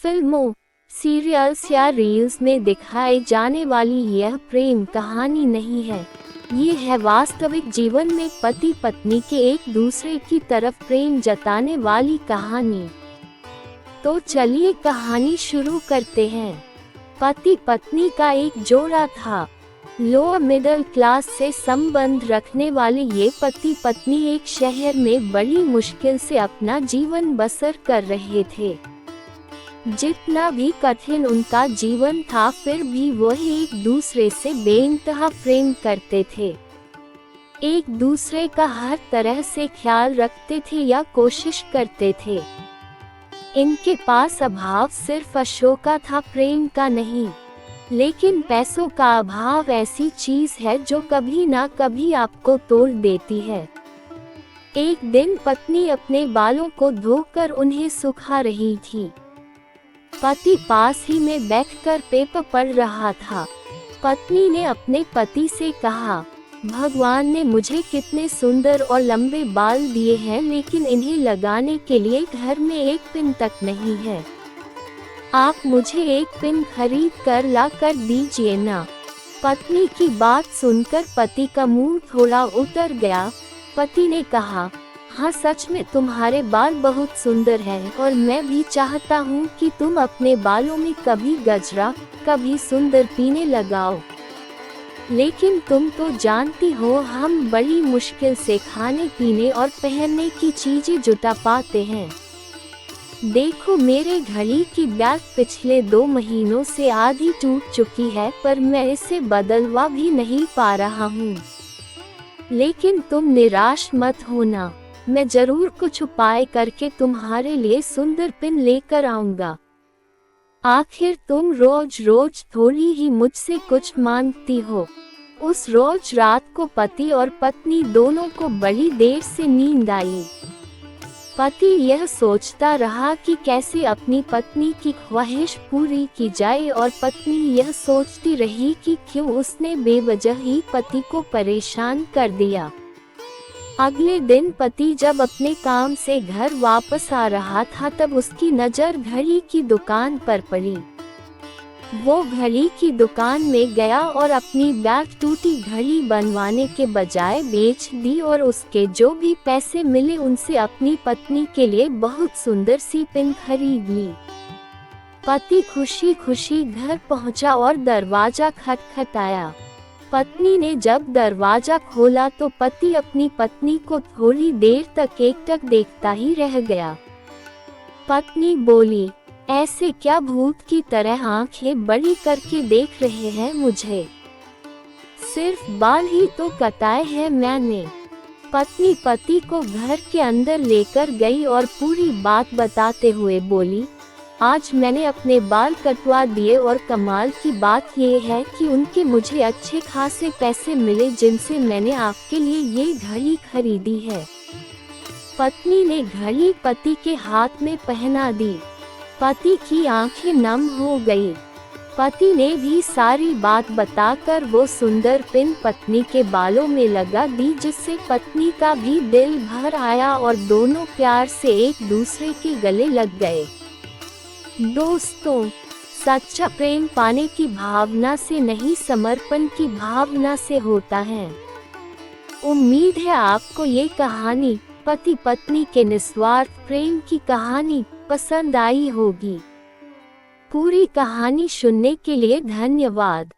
फिल्मों, सीरियल्स या रील्स में दिखाई जाने वाली यह प्रेम कहानी नहीं है। ये है वास्तविक जीवन में पति पत्नी के एक दूसरे की तरफ प्रेम जताने वाली कहानी। तो चलिए कहानी शुरू करते हैं। पति पत्नी का एक जोड़ा था। लोअर मिडिल क्लास से संबंध रखने वाले ये पति पत्नी एक शहर में बड़ी मुश्किल से अपना जीवन बसर कर रहे थे। जितना भी कठिन उनका जीवन था, फिर भी वह एक दूसरे से बेइंतहा प्रेम करते थे। एक दूसरे का हर तरह से ख्याल रखते थे या कोशिश करते थे। इनके पास अभाव सिर्फ अशोका था, प्रेम का नहीं। लेकिन पैसों का अभाव ऐसी चीज है जो कभी ना कभी आपको तोड़ देती है। एक दिन पत्नी अपने बालों को धोकर उन्हें सुखा रही थी। पति पास ही में बैठकर पेपर पढ़ रहा था। पत्नी ने अपने पति से कहा, भगवान ने मुझे कितने सुंदर और लंबे बाल दिए हैं, लेकिन इन्हें लगाने के लिए घर में एक पिन तक नहीं है। आप मुझे एक पिन खरीद कर ला कर दीजिए ना। पत्नी की बात सुनकर पति का मुंह थोड़ा उतर गया। पति ने कहा, हाँ सच में तुम्हारे बाल बहुत सुंदर हैं और मैं भी चाहता हूँ कि तुम अपने बालों में कभी गजरा, कभी सुंदर पीने लगाओ। लेकिन तुम तो जानती हो हम बड़ी मुश्किल से खाने पीने और पहनने की चीजें जुटा पाते हैं। देखो मेरे घड़ी की बैग पिछले 2 महीनों से आधी टूट चुकी है, पर मैं इसे बदलवा भी नहीं पा रहा हूँ। लेकिन तुम निराश मत होना, मैं जरूर कुछ उपाय करके तुम्हारे लिए सुंदर पिन लेकर आऊंगा। आखिर तुम रोज रोज थोड़ी ही मुझसे कुछ मांगती हो। उस रोज रात को पति और पत्नी दोनों को बड़ी देर से नींद आई। पति यह सोचता रहा कि कैसे अपनी पत्नी की ख्वाहिश पूरी की जाए, और पत्नी यह सोचती रही कि क्यों उसने बेवजह ही पति को परेशान कर दिया। अगले दिन पति जब अपने काम से घर वापस आ रहा था, तब उसकी नज़र घड़ी की दुकान पर पड़ी। वो घड़ी की दुकान में गया और अपनी बैग टूटी घड़ी बनवाने के बजाय बेच दी, और उसके जो भी पैसे मिले उनसे अपनी पत्नी के लिए बहुत सुंदर सी पिन खरीद ली। पति खुशी खुशी घर पहुंचा और दरवाजा खटखटाया। पत्नी ने जब दरवाजा खोला तो पति अपनी पत्नी को थोड़ी देर तक एकटक देखता ही रह गया। पत्नी बोली, ऐसे क्या भूत की तरह आंखें बड़ी करके देख रहे हैं मुझे? सिर्फ बाल ही तो कटाए हैं मैंने। पत्नी पति को घर के अंदर लेकर गई और पूरी बात बताते हुए बोली, आज मैंने अपने बाल कटवा दिए और कमाल की बात ये है कि उनके मुझे अच्छे खासे पैसे मिले, जिनसे मैंने आपके लिए ये घड़ी खरीदी है। पत्नी ने घड़ी पति के हाथ में पहना दी। पति की आंखें नम हो गई। पति ने भी सारी बात बताकर वो सुंदर पिन पत्नी के बालों में लगा दी, जिससे पत्नी का भी दिल भर आया और दोनों प्यार से एक दूसरे के गले लग गए। दोस्तों, सच्चा प्रेम पाने की भावना से नहीं, समर्पण की भावना से होता है। उम्मीद है आपको ये कहानी, पति पत्नी के निस्वार्थ प्रेम की कहानी, पसंद आई होगी। पूरी कहानी सुनने के लिए धन्यवाद।